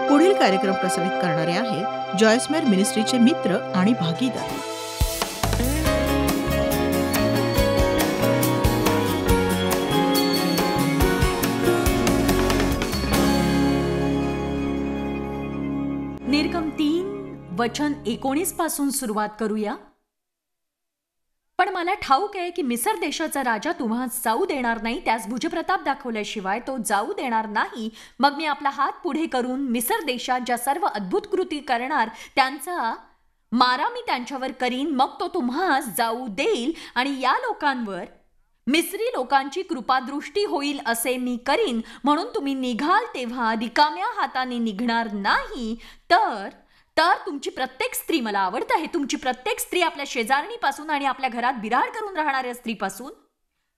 पुढील कार्यक्रम प्रसारित करणारे आहेत जॉयसमेर मिनिस्ट्रीचे मित्र आणि भागीदार. निर्गम 3 वचन 19 पासून सुरुवात करूया. पण मला ठाऊक आहे की मिसर देशाचा राजा तुम्हास जाऊ देणार नाही, त्यास भुजप्रताप दाखवल्याशिवाय तो जाऊ देणार नाही. मग मी आपला हात पुढे करून मिसर देशात ज्या सर्व अद्भुत कृती करणार त्यांचा मारा मी त्यांच्यावर करीन. मग तो तुम्हास जाऊ देईल आणि या लोकांवर मिस्री लोकांची कृपादृष्टी होईल असे मी करीन. म्हणून तुम्ही निघाल तेव्हा रिकाम्या हाताने निघणार नाही. तर तुमची प्रत्येक स्त्री, मला आवडत आहे, तुमची प्रत्येक स्त्री आपल्या शेजारणीपासून आणि आपल्या घरात बिराड करून राहणाऱ्या स्त्रीपासून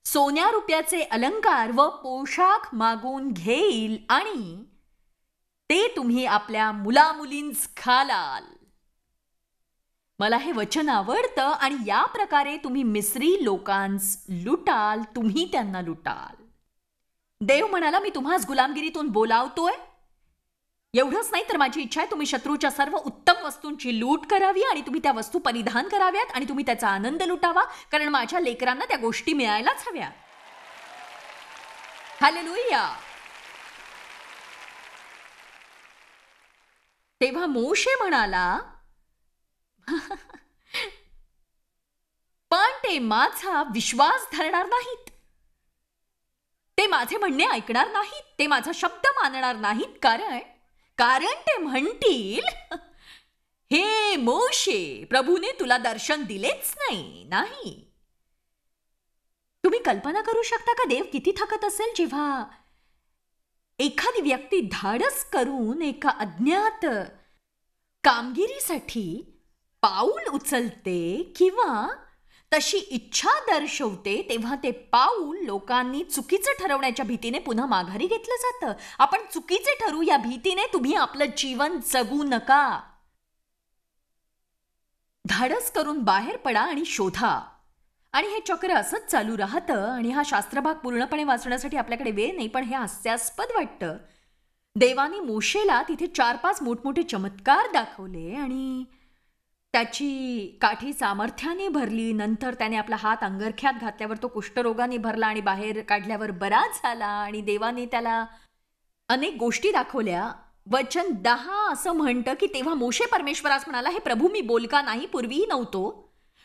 सोन्या रुपयाचे अलंकार व पोशाख मागून घेईल आणि ते तुम्ही आपल्या मुलामुलींस घालाल. मला हे वचन आवडतं. आणि या प्रकारे तुम्ही मिस्री लोकांस लुटाल, तुम्ही त्यांना लुटाल. देव म्हणाला, मी तुम्हास गुलामगिरीतून बोलावतोय. एवढंच नाही तर माझी इच्छा आहे तुम्ही शत्रूच्या सर्व उत्तम वस्तूंची लूट करावी आणि तुम्ही त्या वस्तू परिधान कराव्यात आणि तुम्ही त्याचा आनंद लुटावा, कारण माझ्या लेकरांना त्या गोष्टी मिळायलाच हव्या. हालेलुया. तेव्हा मोशे म्हणाला, पण ते माझा विश्वास धरणार नाहीत, ते माझे म्हणणे ऐकणार नाहीत, ते माझा शब्द मानणार नाहीत, कारण ते म्हणतील, हे मोशे, प्रभूने तुला दर्शन दिलेच नाही. तुम्ही कल्पना करू शकता का देव किती थकत असेल जेव्हा एखादी व्यक्ती धाडस करून एका अज्ञात कामगिरीसाठी पाऊल उचलते किंवा तशी इच्छा दर्शवते, तेव्हा ते पाऊल लोकांनी चुकीचं ठरवण्याच्या भीतीने पुन्हा माघारी घेतलं जातं. आपण चुकीचे ठरू या भीतीने तुम्ही आपलं जीवन जगू नका. धाडस करून बाहेर पडा आणि शोधा. आणि हे चक्र असंच चालू राहतं. आणि हा शास्त्रभाग पूर्णपणे वाचण्यासाठी आपल्याकडे वेळ नाही, पण हे हास्यास्पद वाटतं. देवाने मोशेला तिथे 4-5 मोठमोठे चमत्कार दाखवले आणि त्याची काठी सामर्थ्याने भरली. नंतर त्याने आपला हात अंगरख्यात घातल्यावर तो कुष्ठरोगाने भरला आणि बाहेर काढल्यावर बरा झाला. आणि देवाने त्याला अनेक गोष्टी दाखवल्या. वचन 10 असं म्हणतं की तेव्हा मोशे परमेश्वरास म्हणाला, हे प्रभू, मी बोलका नाही, पूर्वीही नव्हतो,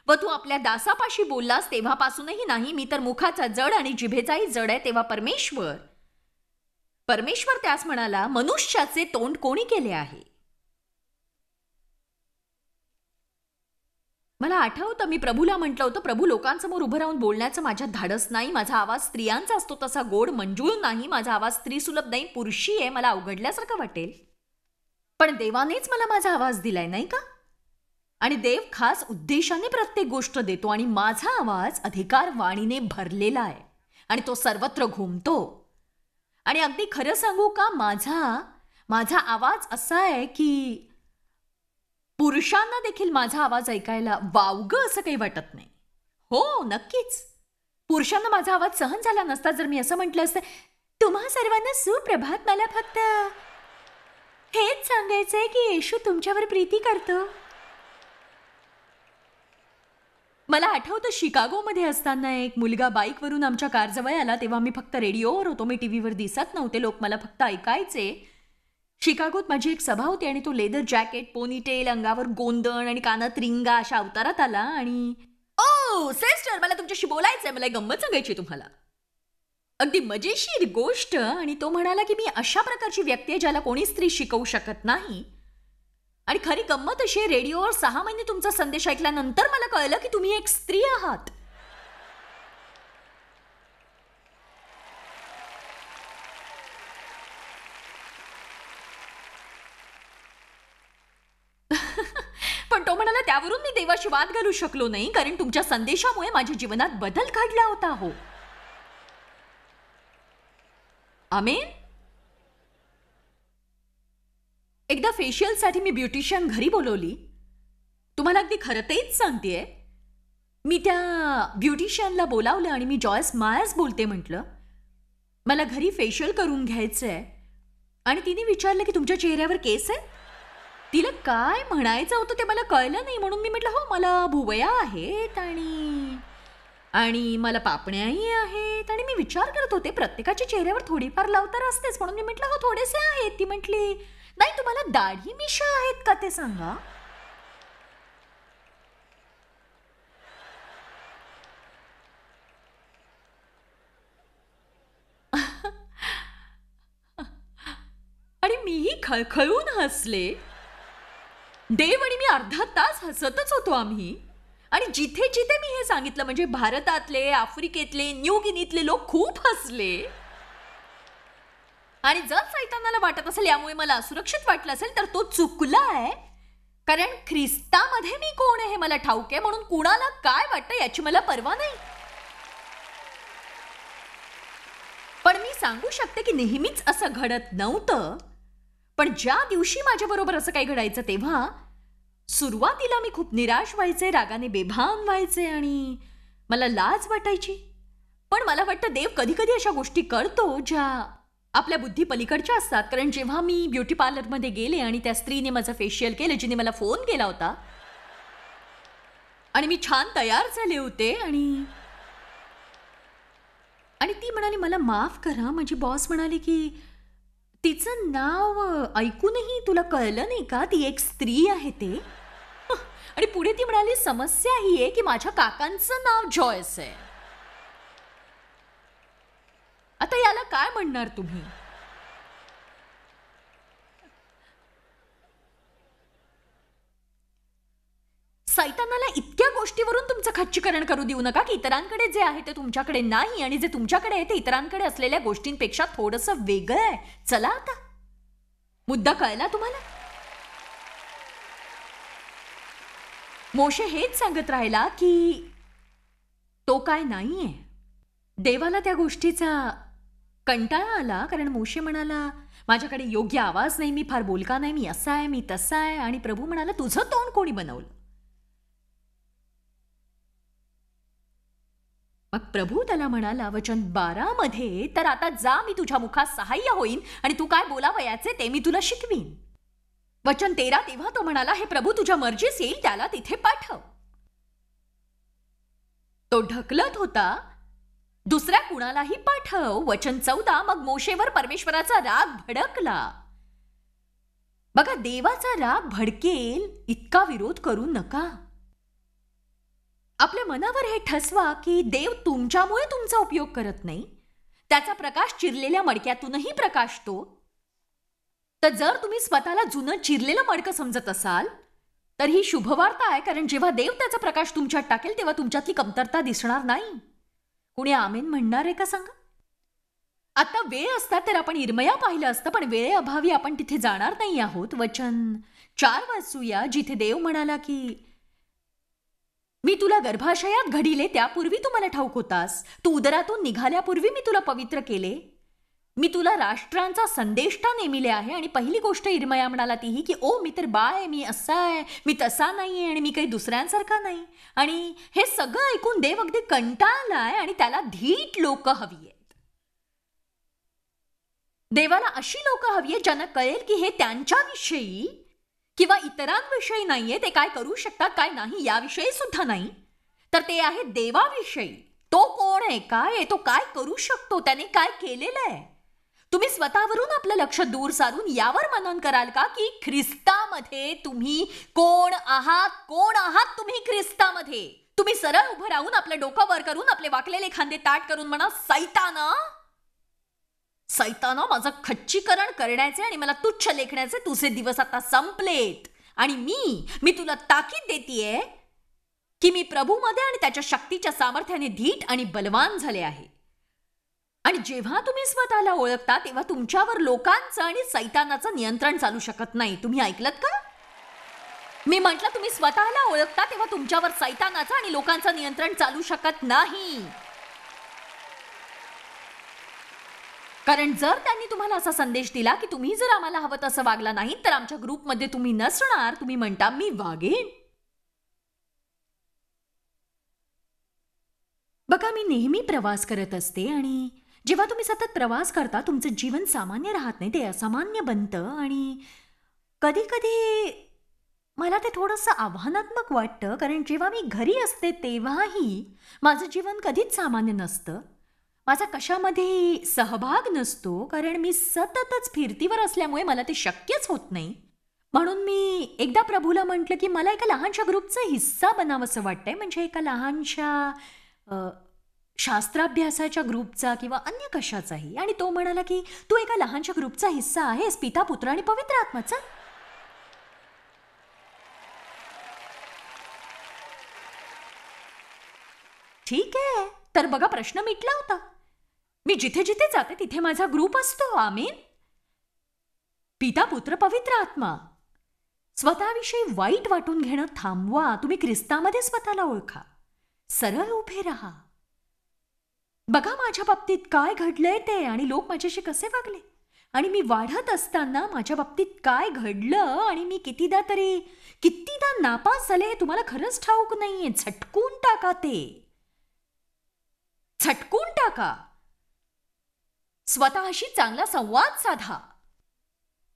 व तू आपल्या दासापाशी बोललास तेव्हापासूनही नाही. मी तर मुखाचा जड आणि जिभेचाही जड आहे. तेव्हा परमेश्वर त्यास म्हणाला, मनुष्याचे तोंड कोणी केले आहे? मला आठवतं मी प्रभूला म्हटलं होतं, प्रभू, लोकांसमोर उभं राहून बोलण्याचं माझ्यात धाडस नाही. माझा आवाज स्त्रियांचा असतो तसा गोड मंजूळ नाही. माझा आवाज स्त्री सुलभ नाही, पुरुषी आहे, मला अवघडल्यासारखं वाटेल. पण देवानेच मला माझा आवाज दिलाय, नाही का? आणि देव खास उद्देशाने प्रत्येक गोष्ट देतो. आणि माझा आवाज अधिकार वाणीने भरलेला आहे आणि तो सर्वत्र घुमतो. आणि अगदी खरं सांगू का, माझा आवाज असा आहे की पुरुषांना देखील माझा आवाज ऐकायला वावगं असं काही वाटत नाही. हो, नक्कीच. पुरुषांना माझा आवाज सहन झाला नसता जर मी असं म्हटलं असतं, तुम्हा सर्वांना सुप्रभात, मला फक्त हेच सांगायचंय की येशू तुमच्यावर प्रीती करतो. मला आठवतं शिकागोमध्ये असताना एक मुलगा बाईकवरून आमच्या कारजवळ आला. तेव्हा मी फक्त रेडिओवर होतो, मी टीव्हीवर दिसत नव्हते, लोक मला फक्त ऐकायचे. शिकागोत माझी एक सभा होती आणि तो लेदर जॅकेट, पोनीटेल, अंगावर गोंदण आणि कानात रिंगा अशा अवतारात आला. आणि ओ सिस्टर, मला तुमच्याशी बोलायचंय, मला एक गंमत सांगायची तुम्हाला, अगदी मजेशीर गोष्ट. आणि तो म्हणाला की मी अशा प्रकारची व्यक्ती आहे ज्याला कोणी स्त्री शिकवू शकत नाही. आणि खरी गंमत अशी आहे, रेडिओवर 6 महिने तुमचा संदेश ऐकल्यानंतर मला कळलं की तुम्ही एक स्त्री आहात. पण तो म्हणाला, त्यावरून मी देवाशी वाद घालू शकलो नाही, कारण तुमच्या संदेशामुळे माझ्या जीवनात बदल घडला होता. हो, आमेन. एकदा फेशियलसाठी मी ब्युटिशियन घरी बोलवली. तुम्हाला अगदी खरं तेच सांगतेय. मी त्या ब्युटिशियनला बोलावलं आणि मी जॉयस मायर्स बोलते म्हटलं. मला घरी फेशियल करून घ्यायचंय आणि तिने विचारलं की तुमच्या चेहऱ्यावर केस आहे. तिला काय म्हणायचं होतं ते मला कळलं नाही, म्हणून मी म्हटलं हो मला भुवया आहेत आणि आणि मला पापण्याही आहेत. आणि मी विचार करत होते प्रत्येकाच्या चेहऱ्यावर थोडीफार लाव तर असतेच, म्हणून मी म्हटलं हो थोडेसे आहेत. ती म्हटली नाही तुम्हाला दाढी मिशा आहेत का ते सांगा. आणि मीही खळखळून हसले. देव आणि मी अर्धा तास हसतच होतो आम्ही. आणि जिथे जिथे मी हे सांगितलं म्हणजे भारतातले, आफ्रिकेतले, न्यू गिनीतले लोक खूप हसले. आणि जर सैतानाला वाटत असेल यामुळे मला असुरक्षित वाटलं असेल तर तो चुकलाय. कारण ख्रिस्तामध्ये मी कोण आहे हे मला ठाऊक आहे, म्हणून कुणाला काय वाटतं याची मला पर्वा नाही. पण मी सांगू शकते की नेहमीच असं घडत नव्हतं. पण ज्या दिवशी माझ्याबरोबर असं काही घडायचं तेव्हा सुरुवातीला मी खूप निराश व्हायचे, रागाने बेभान व्हायचे आणि मला लाज वाटायची. पण मला वाटतं देव कधी कधी अशा गोष्टी करतो ज्या आपल्या बुद्धी पलीकडच्या असतात. कारण जेव्हा मी ब्युटी पार्लरमध्ये गेले आणि त्या स्त्रीने माझं फेशियल केलं, जिने मला फोन केला होता आणि मी छान तयार झाले होते आणि ती म्हणाली मला माफ करा. माझी बॉस म्हणाली की तिचं नाव ऐकूनही तुला कळलं नाही का, ती एक स्त्री आहे ते. आणि पुढे ती म्हणाली समस्या ही आहे की माझ्या काकांचं नाव जॉयस आहे. आता याला काय म्हणणार तुम्ही. सैतानाला इतक्या गोष्टीवरून तुमचं खच्चीकरण करू देऊ नका की इतरांकडे जे आहे ते तुमच्याकडे नाही आणि जे तुमच्याकडे आहे ते इतरांकडे असलेल्या गोष्टींपेक्षा थोडंसं वेगळं आहे. चला आता मुद्दा कळला तुम्हाला. मोशे हेच सांगत राहिला की तो काय नाहीये. देवाला त्या गोष्टीचा कंटाळा आला कारण मोशे म्हणाला माझ्याकडे योग्य आवाज नाही, मी फार बोलका नाही, मी असा आहे, मी तसा आहे. आणि प्रभू म्हणाला तुझं तोंड कोणी बनवलं. मग प्रभू त्याला म्हणाला वचन 12 मध्ये तर आता जा, मी तुझ्या मुखात सहाय्य होईन आणि तू काय बोलावयाचे ते मी तुला शिकवीन. वचन 13 तेव्हा तो म्हणाला हे प्रभू तुझ्या मर्जीस येईल त्याला तिथे पाठव. तो ढकलत होता दुसऱ्या कुणालाही पाठव. वचन 14 मग मोशेवर परमेश्वराचा राग भडकला. बघा देवाचा राग भडकेल इतका विरोध करू नका. आपल्या मनावर हे ठसवा की देव तुमच्यामुळे तुमचा उपयोग करत नाही, त्याचा प्रकाश चिरलेल्या मडक्यातूनही प्रकाशतो. तर जर तुम्ही स्वतःला जुनं चिरलेलं मडकं समजत असाल तर ही शुभवार्ता आहे. कारण जेव्हा देव त्याचा प्रकाश तुमच्यात टाकेल तेव्हा तुमच्यातली कमतरता दिसणार नाही. कुणी आमेन म्हणणार आहे का सांगा. आता वेळ असता तर आपण इर्मया पाहिलं असतं, पण वेळेअभावी आपण तिथे जाणार नाही आहोत. वचन 4 वाचूया जिथे देव म्हणाला की मी तुला गर्भाशयात घडिले त्यापूर्वी तू मला ठाऊक होतास, तू उदरातून निघाल्यापूर्वी मी तुला पवित्र केले, मी तुला राष्ट्रांचा संदेष्टा नेमिले आहे. आणि पहिली गोष्ट इर्मया म्हणाला तीही की ओ मी तर बाळ आहे, मी असा आहे, मी तसा नाहीये आणि मी काही दुसऱ्यांसारखा नाही. आणि हे सगळं ऐकून देव अगदी कंटाळलाय आणि त्याला धीट लोक हवी आहेत. देवाला अशी लोक हवी आहेत ज्यांना कळेल की हे त्यांच्याविषयी किंवा इतरांविषयी नाहीये, ते काय करू शकतात काय नाही याविषयी सुद्धा नाही, तर ते आहे देवाविषयी. तो कोण आहे, काय आहे, तो काय करू शकतो, त्याने काय केलेलं आहे. तुम्ही स्वतःवरून आपलं लक्ष दूर सारून यावर मनन कराल का की ख्रिस्तामध्ये तुम्ही कोण आहात. कोण आहात तुम्ही ख्रिस्तामध्ये. तुम्ही सरळ उभं राहून आपलं डोकं वर करून आपले वाकलेले खांदे ताट करून म्हणा सैताना सैताना माझं खच्चीकरण करण्याचे आणि मला तुच्छ लेखण्याचे तुझे दिवस आता संपलेत. आणि मी तुला ताकीद देतीये की मी प्रभूमध्ये आणि त्याच्या शक्तीच्या सामर्थ्याने धीट आणि बलवान झाले आहे. आणि जेव्हा तुम्ही स्वतःला ओळखता तेव्हा तुमच्यावर लोकांचं आणि सैतानाचं नियंत्रण चालू शकत नाही. तुम्ही ऐकलत का. मी म्हटलं तुम्ही स्वतःला ओळखता तेव्हा तुमच्यावर सैतानाचं आणि लोकांचं नियंत्रण चालू शकत नाही. कारण जर त्यांनी तुम्हाला असा संदेश दिला की तुम्ही जर आम्हाला हवं तसं वागला नाही तर आमच्या ग्रुपमध्ये तुम्ही नसणार, तुम्ही म्हणता मी वागेन. बघा मी नेहमी प्रवास करत असते आणि जेव्हा तुम्ही सतत प्रवास करता तुमचं जीवन सामान्य राहत नाही, ते असामान्य बनतं. आणि कधी कधी मला ते थोडंसं आव्हानात्मक वाटतं, कारण जेव्हा मी घरी असते तेव्हाही माझं जीवन कधीच सामान्य नसतं. माझा कशामध्ये सहभाग नसतो, कारण मी सततच फिरतीवर असल्यामुळे मला ते शक्यच होत नाही. म्हणून मी एकदा प्रभूला म्हटलं की मला एका लहानशा ग्रुपचा हिस्सा बनावंसं वाटतंय, म्हणजे एका लहानशा अ, शास्त्राभ्यासाच्या ग्रुपचा किंवा अन्य कशाचाही. आणि तो म्हणाला की तू एका लहानशा ग्रुपचा हिस्सा आहेस, पिता पुत्र आणि पवित्र आत्माचा. ठीक आहे, तर बघा प्रश्न मिटला होता. मी जिथे जिथे जाते तिथे माझा ग्रुप असतो. आमीन. पिता पुत्र पवित्र आत्मा. स्वतःविषयी वाईट वाटून घेणं थांबवा. तुम्ही ख्रिस्तामध्ये स्वतःला ओळखा. सरळ उभे राहा. बघा माझ्या बाबतीत काय घडलंय ते, आणि लोक माझ्याशी कसे वागले, आणि मी वाढत असताना माझ्या बाबतीत काय घडलं, आणि मी कितीदा नापास झाले हे तुम्हाला खरंच ठाऊक नाहीये. झटकून टाका ते. झटकून टाका. स्वतःशी चांगला संवाद साधा.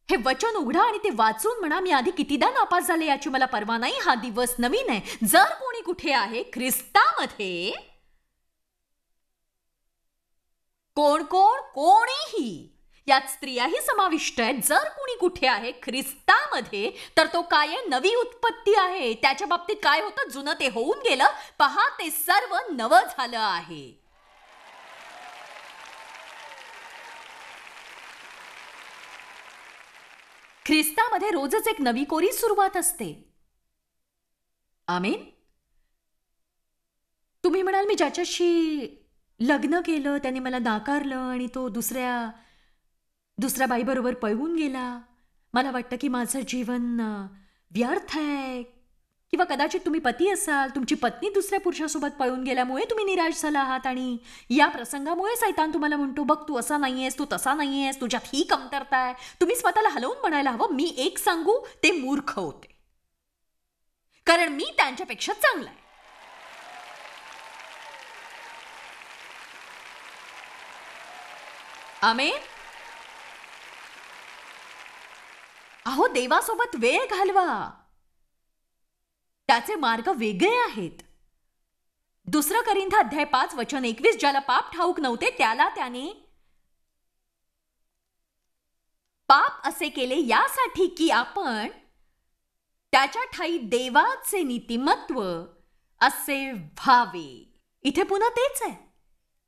हे वचन उघडा आणि ते वाचून म्हणा, मी आधी कितीदा नापास झाले याची मला पर्वा नाही. हा दिवस नवीन आहे. जर कोणी कुठे आहे ख्रिस्तामध्ये, कोण कोण कोणीही, यात स्त्रियाही समाविष्ट आहेत, जर कोणी कुठे आहे ख्रिस्तामध्ये, तर तो काय आहे? नवी उत्पत्ती आहे. त्याच्या बाबतीत काय होतं? जुनं ते होऊन गेलं, पहा ते सर्व नवं झालं आहे. ख्रिस्तामध्ये रोजच एक नवी कोरी सुरुवात असते. आमेन. तुम्ही म्हणाल मी ज्याच्याशी लग्न केलं त्याने मला नाकारलं आणि तो दुसऱ्या बाईबरोबर पळून गेला. मला वाटतं की माझं जीवन व्यर्थ आहे. किंवा कदाचित तुम्ही पती असाल, तुमची पत्नी दुसऱ्या पुरुषासोबत पळून गेल्यामुळे तुम्ही निराश झाला आहात, आणि या प्रसंगामुळे सैतान तुम्हाला म्हणतो, बघ तू असा नाहीयेस, तू तसा नाहीयेस, तुझ्यात ही कमतरता आहे. तुम्ही स्वतःला हलवून म्हणायला हवं, मी एक सांगू, ते मूर्ख होते, कारण मी त्यांच्यापेक्षा चांगला आहे. आमेन. अहो, देवासोबत वेळ घालवा. त्याचे मार्ग वेगळे आहेत. 2 करिंथ अध्याय 5 वचन 21, ज्याला पाप ठाऊक नव्हते त्याला त्याने पाप असे केले, यासाठी की आपण त्याच्या ठाई देवाचे नीतिमत्व असे व्हावे. इथे पुन्हा तेच आहे,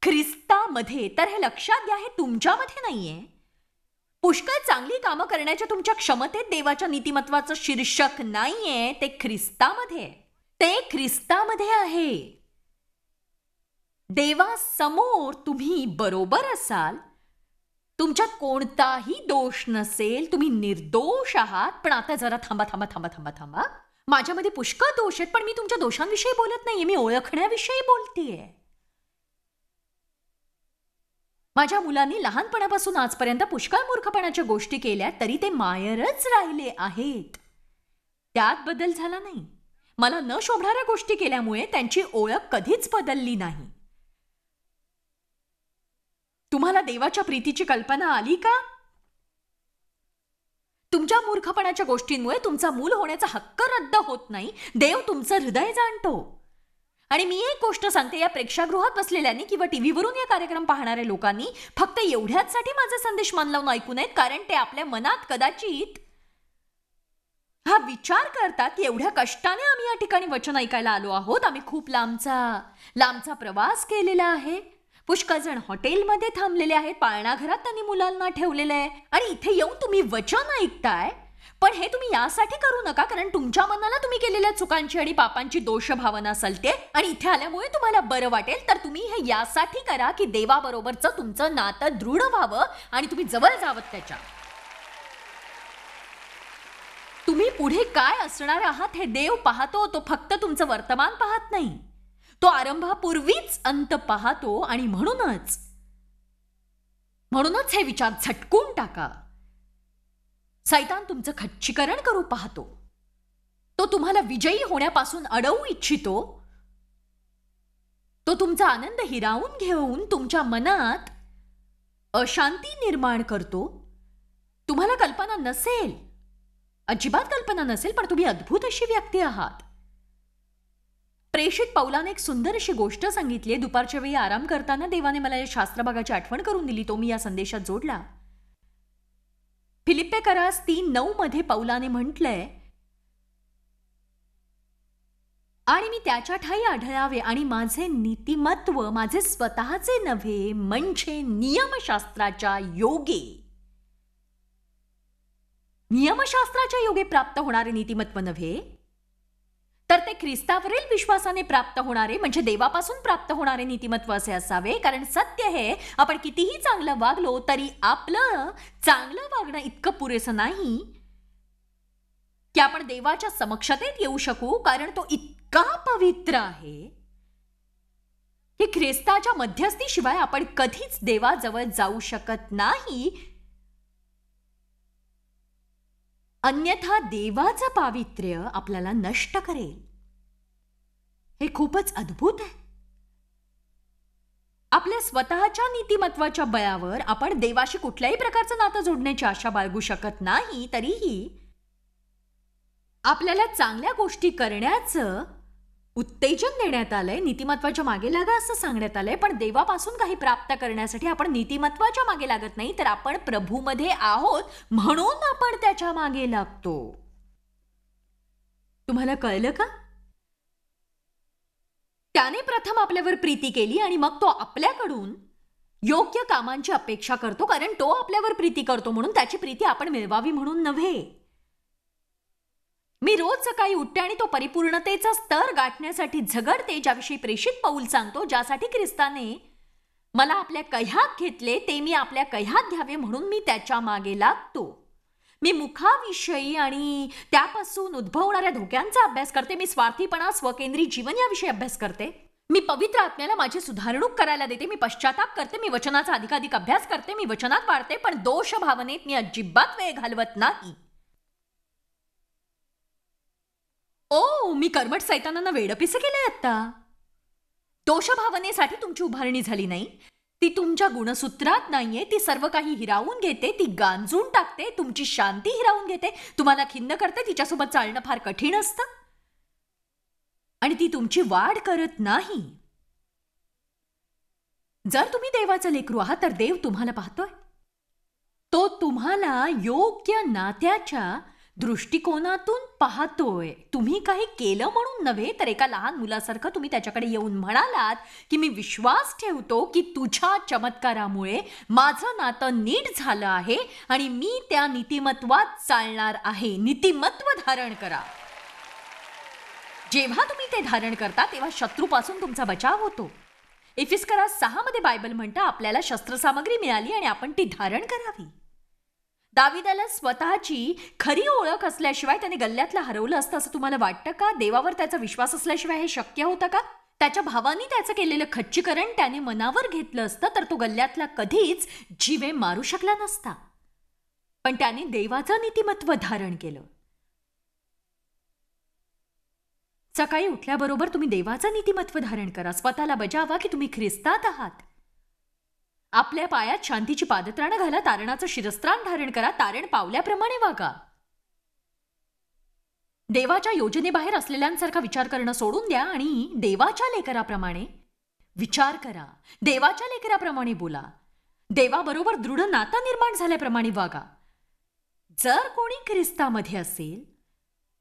ख्रिस्तामध्ये. तर हे लक्षात घ्या, हे तुमच्यामध्ये नाहीये. पुष्कळ चांगली कामं करण्याच्या तुमच्या क्षमतेत देवाच्या नीतिमत्वाचं शीर्षक नाहीये. ते ख्रिस्तामध्ये, ते ख्रिस्तामध्ये आहे. देवासमोर तुम्ही बरोबर असाल, तुमच्यात कोणताही दोष नसेल, तुम्ही निर्दोष आहात. पण आता जरा थांबा थांबा थांबा थांबा थांबा. माझ्यामध्ये पुष्कळ दोष आहेत, पण मी तुमच्या दोषांविषयी बोलत नाहीये, मी ओळखण्याविषयी बोलतेय. माझ्या मुलांनी लहानपणापासून आजपर्यंत पुष्कळ मूर्खपणाच्या गोष्टी केल्या, तरी ते मायरच राहिले आहेत. त्यात बदल झाला नाही. मला न शोभणाऱ्या गोष्टी केल्यामुळे त्यांची ओळख कधीच बदलली नाही. तुम्हाला देवाच्या प्रीतीची कल्पना आली का? तुमच्या मूर्खपणाच्या गोष्टींमुळे तुमचा मूल होण्याचा हक्क रद्द होत नाही. देव तुमचं हृदय जाणतो. आणि मी एक गोष्ट सांगते, या प्रेक्षागृहात बसलेल्यांनी किंवा टीव्हीवरून या कार्यक्रम पाहणाऱ्या लोकांनी फक्त एवढ्याचसाठी माझा संदेश मन लावून ऐकू नयेत, कारण ते आपल्या मनात कदाचित हा विचार करतात की एवढ्या कष्टाने आम्ही या ठिकाणी वचन ऐकायला आलो आहोत. आम्ही खूप लांबचा प्रवास केलेला आहे. पुष्कळ जण हॉटेलमध्ये थांबलेले आहेत, पाळणाघरात त्यांनी मुलांना ठेवलेलं आहे, आणि इथे येऊन तुम्ही वचन ऐकताय. पण हे तुम्ही यासाठी करू नका, कारण तुमच्या मनाला तुम्ही केलेल्या चुकांची आणि पापांची दोष भावना सलते, आणि इथे आल्यामुळे तुम्हाला बरं वाटेल. तर तुम्ही हे यासाठी करा की देवाबरोबरचं तुमचं नातं दृढ व्हावं आणि तुम्ही जवळ जावं त्याच्या. तुम्ही पुढे काय असणार आहात हे देव पाहतो. तो फक्त तुमचं वर्तमान पाहत नाही, तो आरंभापूर्वीच अंत पाहतो. आणि म्हणूनच हे विचार झटकून टाका. सैतान तुमचं खच्चीकरण करू पाहतो. तो तुम्हाला विजयी होण्यापासून अडवू इच्छितो. तो तुमचा आनंद हिरावून घेऊन तुमच्या मनात अशांती निर्माण करतो. तुम्हाला कल्पना नसेल, अजिबात कल्पना नसेल, पण तुम्ही अद्भुत अशी व्यक्ती आहात. प्रेषित पौलाने एक सुंदर अशी गोष्ट सांगितली. दुपारच्या वेळी आराम करताना देवाने मला या शास्त्रभागाची आठवण करून दिली. तो मी या संदेशात जोडला. फिलिप्पेकरास 3:9 मध्ये पौलाने म्हटलंय, आणि मी त्याच्या ठाई आढळावे आणि माझे नीतिमत्व माझे स्वतःचे नव्हे, म्हणजे नियमशास्त्राच्या योगे प्राप्त होणारे नीतिमत्व नव्हे, तर ते ख्रिस्तावरील विश्वासाने प्राप्त होणारे, म्हणजे देवापासून प्राप्त होणारे नीतिमत्व असे असावे. कारण सत्य हे, आपण कितीही चांगलं वागलो तरी आपलं चांगलं वागणं इतकं पुरेसं नाही की आपण देवाच्या समक्षतेत येऊ शकू. कारण तो इतका पवित्र आहे की ख्रिस्ताच्या मध्यस्थीशिवाय आपण कधीच देवाजवळ जाऊ शकत नाही. अन्यथा देवाचं पावित्र्य आपल्याला नष्ट करेल. हे खूपच अद्भुत आहे. आपल्या स्वतःच्या नीतिमत्वाच्या बळावर आपण देवाशी कुठल्याही प्रकारचं नातं जोडण्याची आशा बाळगू शकत नाही. तरीही आपल्याला चांगल्या गोष्टी करण्याचं उत्तेजन देण्यात आलंय. नीतिमत्वाच्या मागे लागा असं सांगण्यात आलंय. पण देवापासून काही प्राप्त करण्यासाठी आपण नीतिमत्वाच्या मागे लागत नाही, तर आपण प्रभूमध्ये आहोत म्हणून आपण त्याच्या मागे लागतो. तुम्हाला कळलं का? त्याने प्रथम आपल्यावर प्रीती केली आणि मग तो आपल्याकडून योग्य कामांची अपेक्षा करतो. कारण तो आपल्यावर प्रीती करतो म्हणून त्याची प्रीती आपण मिळवावी म्हणून नव्हे. मी रोज सकाळी उठते आणि तो परिपूर्णतेचा स्तर गाठण्यासाठी झगडते, ज्याविषयी प्रेषित पौल सांगतो, ज्यासाठी ख्रिस्ताने मला आपल्या कह्यात घेतले ते मी आपल्या कह्यात घ्यावे म्हणून मी त्याच्या मागे लागतो. मी मुखाविषयी आणि त्यापासून उद्भवणाऱ्या धोक्यांचा अभ्यास करते. मी स्वार्थीपणा, स्वकेंद्री जीवन याविषयी अभ्यास करते. मी पवित्र आत्म्याला माझी सुधारणूक करायला देते. मी पश्चाताप करते. मी वचनाचा अधिकाधिक अभ्यास करते. मी वचनात वाढते. पण दोष भावनेत मी अजिबात वेळ घालवत नाही. मी कर्मठ सैतानांना वेडपिसे केलंय आता. दोषभावनेसाठी तुमची उभारणी झाली नाही. ती तुमच्या गुणसूत्रात नाहीये. ती सर्व काही हिरावून घेते. ती गांजून टाकते. तुमची शांती हिरावून घेते. तुम्हाला खिन्न करते. तिच्यासोबत चालणं फार कठीण असतं आणि ती तुमची वाढ करत नाही. जर तुम्ही देवाचं लेकरू आहात तर देव तुम्हाला पाहतोय. तो तुम्हाला योग्य नात्याच्या दृष्टिकोनातून पाहतोय. तुम्ही काही केलं म्हणून नव्हे, तर एका लहान मुलासारखं तुम्ही त्याच्याकडे येऊन म्हणालात की मी विश्वास ठेवतो की तुझ्या चमत्कारामुळे माझं नातं नीट झालं आहे आणि मी त्या नीतिमत्वात चालणार आहे. नीतिमत्व धारण करा. जेव्हा तुम्ही ते धारण करता तेव्हा शत्रूपासून तुमचा बचाव होतो. एफिसकरास 6 मध्ये बायबल म्हणतं आपल्याला शस्त्रसामग्री मिळाली आणि आपण ती धारण करावी. दाविदाला स्वतःची खरी ओळख असल्याशिवाय त्याने गल्ल्यातलं हरवलं असतं असं तुम्हाला वाटतं का? देवावर त्याचा विश्वास असल्याशिवाय हे शक्य होतं का? त्याच्या भावानी त्याचं केलेलं खच्चीकरण त्याने मनावर घेतलं असतं तर तो गल्ल्यातला कधीच जीवे मारू शकला नसता. पण त्याने देवाचं नीतिमत्व धारण केलं. सकाळी उठल्याबरोबर तुम्ही देवाचं नीतिमत्व धारण करा. स्वतःला बजावा की तुम्ही ख्रिस्तात आहात. आपल्या पायात शांतीची पादत्राणं घाला. तारणाचं शिरस्त्राण धारण करा. तारण पावल्याप्रमाणे वागा. देवाच्या योजनेबाहेर असलेल्यांसारखा विचार करणं सोडून द्या आणि देवाच्या लेकराप्रमाणे विचार करा. देवाच्या लेकराप्रमाणे बोला. देवाबरोबर दृढ नातं निर्माण झाल्याप्रमाणे वागा. जर कोणी ख्रिस्तामध्ये असेल,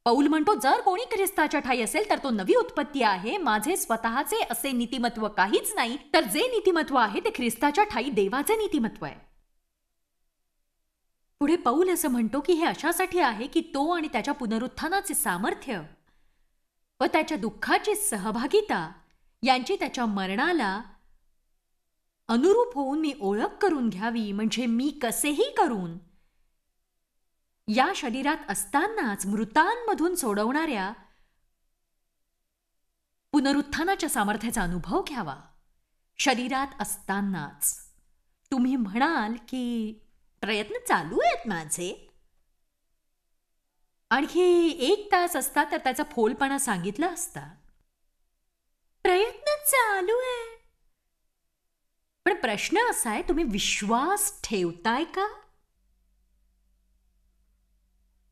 पौल म्हणतो जर कोणी ख्रिस्ताच्या ठाई असेल तर तो नवी उत्पत्ती आहे. माझे स्वतःचे असे नीतिमत्व काहीच नाही, तर जे नीतिमत्व आहे ते ख्रिस्ताच्या ठाई देवाचे नीतिमत्व आहे. पुढे पौल असं म्हणतो की हे अशासाठी आहे की तो आणि त्याच्या पुनरुत्थानाचे सामर्थ्य व त्याच्या दुःखाची सहभागिता यांची त्याच्या मरणाला अनुरूप होऊन मी ओळख करून घ्यावी. म्हणजे मी कसेही करून या शरीरात असतानाच मृतांमधून सोडवणाऱ्या पुनरुत्थानाच्या सामर्थ्याचा अनुभव घ्यावा. शरीरात असतानाच. तुम्ही म्हणाल की प्रयत्न चालू आहेत माझे. आणखी 1 तास असता तर त्याचा फोलपणा सांगितला असता. प्रयत्न चालू आहे. पण प्रश्न असा आहे, तुम्ही विश्वास ठेवताय का?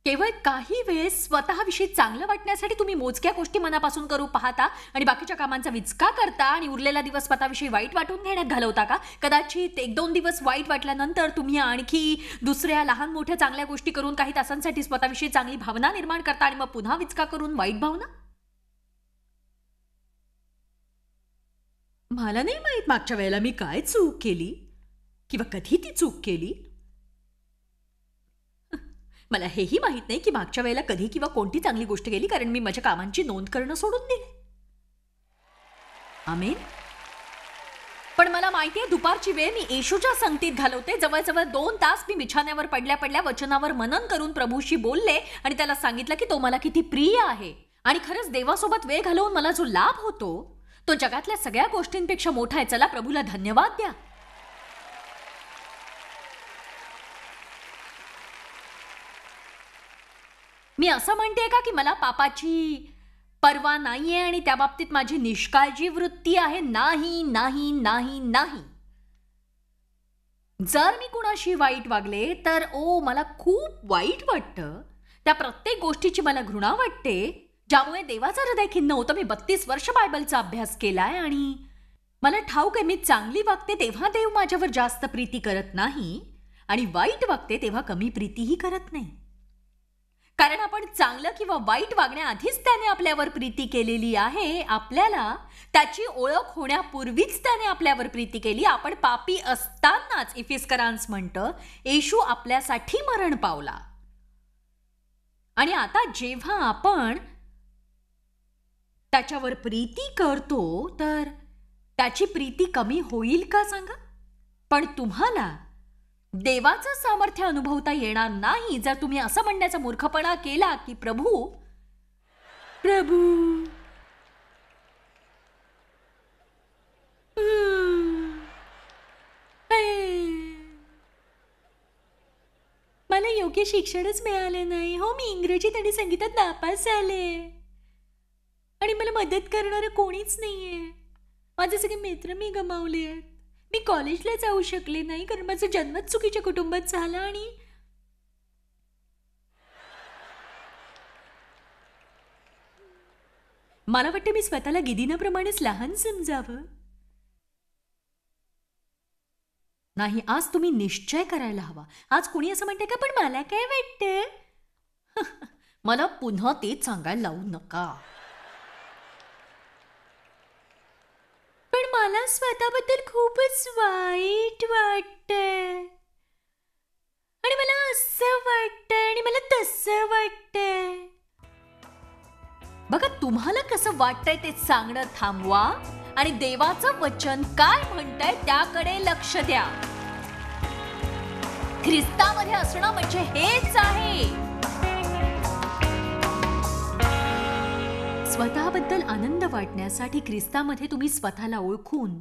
केवळ काही वेळेस स्वतःविषयी चांगलं वाटण्यासाठी तुम्ही मोजक्या गोष्टी मनापासून करू पाहता आणि बाकीच्या कामांचा विचका करता आणि उरलेला दिवस स्वतःविषयी वाईट वाटून घेण्यात घालवता का? कदाचित 1-2 दिवस वाईट वाटल्यानंतर तुम्ही आणखी दुसऱ्या लहान मोठ्या चांगल्या गोष्टी करून काही तासांसाठी स्वतःविषयी चांगली भावना निर्माण करता आणि मग पुन्हा विचका करून वाईट भावना. मला नाही माहित मागच्या वेळेला मी काय चूक केली किंवा कधी ती चूक केली. मला हेही माहित नाही की मागच्या वेळेला कधी किंवा कोणती चांगली गोष्ट केली, कारण मी माझ्या कामांची नोंद करणं सोडून दिले. आमेन. पण मला माहितीये दुपारची वेळ मी येशूच्या संगतीत घालवते. जवळजवळ 2 तास मी बिछाण्यावर पडल्या पडल्या वचनावर मनन करून प्रभूशी बोलले आणि त्याला सांगितलं की तो मला किती प्रिय आहे. आणि खरंच देवासोबत वेळ घालवून मला जो लाभ होतो तो जगातल्या सगळ्या गोष्टींपेक्षा मोठा आहे. चला प्रभूला धन्यवाद द्या. मी असं म्हणते का की मला पापाची पर्वा नाहीये आणि त्या बाबतीत माझी निष्काळजी वृत्ती आहे? नाही नाही नाही नाही. जर मी कुणाशी वाईट वागले तर मला खूप वाईट वाटतं. त्या प्रत्येक गोष्टीची मला घृणा वाटते ज्यामुळे देवाचं हृदय खिन्न होतं. मी 32 वर्ष बायबलचा अभ्यास केलाय आणि मला ठाऊक आहे मी चांगली वागते तेव्हा देव माझ्यावर जास्त प्रीती करत नाही आणि वाईट वागते तेव्हा कमी प्रीतीही करत नाही. कारण आपण चांगलं किंवा वाईट वागण्याआधीच त्याने आपल्यावर प्रीती केलेली आहे. आपल्याला त्याची ओळख होण्यापूर्वीच त्याने आपल्यावर प्रीती केली. आपण पापी असतानाच इफिस्करांस म्हणतं येशू आपल्यासाठी मरण पावला. आणि आता जेव्हा आपण त्याच्यावर प्रीती करतो तर त्याची प्रीती कमी होईल का सांगा? पण तुम्हाला देवाचं सामर्थ्य अनुभवता येणार नाही जर तुम्ही असं म्हणण्याचा मूर्खपणा केला की प्रभू मला योग्य शिक्षणच मिळाले नाही हो. मी इंग्रजीत आणि संगीतात नापास झाले आणि मला मदत करणारं कोणीच नाहीये. माझे सगळे मित्र मी गमावले आहेत. मी कॉलेजला जाऊ शकले नाही कारण माझा जन्मच चुकीच्या कुटुंबात झाला आणि मला वाटतं मी स्वतःला गिदीनाप्रमाणेच लहान समजावं. नाही, आज तुम्ही निश्चय करायला हवा. आज कोणी असं म्हणते का पण मला काय वाटतं? मला पुन्हा तेच सांगायला लावू नका. पण मला स्वतःबद्दल खूपच वाईट वाटतंय आणि मला असं वाटतंय आणि मला तसं वाटतंय. बघा तुम्हाला कसं वाटतंय ते सांगणं थांबवा आणि देवाचं वचन काय म्हणतंय त्याकडे लक्ष द्या. ख्रिस्तामध्ये असणं म्हणजे हेच आहे. स्वतःबद्दल आनंद वाटण्यासाठी ख्रिस्तामध्ये तुम्ही स्वतःला ओळखून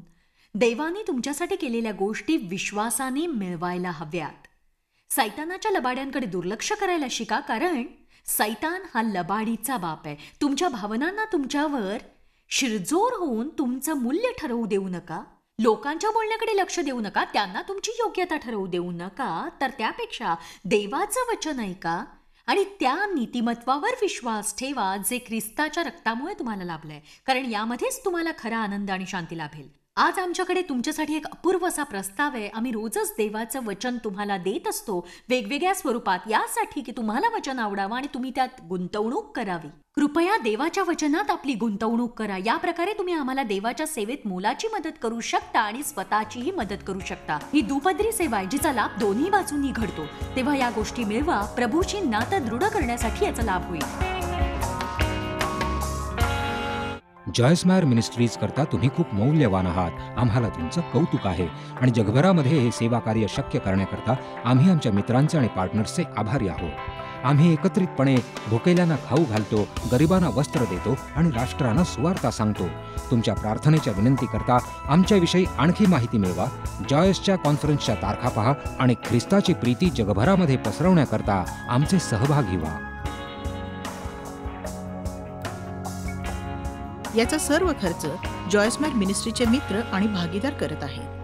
देवाने तुमच्यासाठी केलेल्या गोष्टी विश्वासाने मिळवायला हव्यात. सैतानाच्या लबाड्यांकडे दुर्लक्ष करायला शिका, कारण सैतान हा लबाडीचा बाप आहे. तुमच्या भावनांना तुमच्यावर शिरजोर होऊन तुमचं मूल्य ठरवू देऊ नका. लोकांच्या बोलण्याकडे लक्ष देऊ नका. त्यांना तुमची योग्यता ठरवू देऊ नका. तर त्यापेक्षा देवाचं वचन ऐका आणि त्या नीतिमत्वावर विश्वास ठेवा जे ख्रिस्ताच्या रक्तामुळे तुम्हाला लाभलंय, कारण यामध्येच तुम्हाला खरा आनंद आणि शांती लाभेल. आज आमच्याकडे तुमच्यासाठी एक अपूर्व असा प्रस्ताव आहे. आम्ही रोजच देवाचं वचन तुम्हाला देत असतो वेगवेगळ्या स्वरूपात, यासाठी की तुम्हाला वचन आवडावं आणि तुम्ही त्यात गुंतवणूक करावी. कृपया देवाच्या वचनात आपली गुंतवणूक करा. या प्रकारे तुम्ही आम्हाला देवाच्या सेवेत मोलाची मदत करू शकता आणि स्वतःचीही मदत करू शकता. ही दुपदरी सेवा आहे जिचा लाभ दोन्ही बाजूंनी घडतो. तेव्हा या गोष्टी मिळवा. प्रभूची नातं दृढ करण्यासाठी याचा लाभ होईल. जॉयस्मायर मिनिस्ट्रीज करता तुम्ही खूप मौल्यवान आहात. आम्हाला तुमचं कौतुक आहे आणि जगभरामध्ये हे सेवा कार्य शक्य करण्याकरता आम्ही आमच्या मित्रांचे आणि पार्टनर्सचे आभारी आहोत. आम्ही एकत्रितपणे भुकेल्यांना खाऊ घालतो, गरिबांना वस्त्र देतो आणि राष्ट्रांना सुवार्ता सांगतो. तुमच्या प्रार्थनेच्या विनंती करता आमच्याविषयी आणखी माहिती मिळवा. जॉयसच्या कॉन्फरन्सच्या तारखा पहा आणि ख्रिस्ताची प्रीती जगभरामध्ये पसरवण्याकरता आमचे सहभागी व्हा. याचा सर्व खर्च जॉयस्मायर मिनिस्ट्रीचे मित्र आणि भागीदार करत आहेत.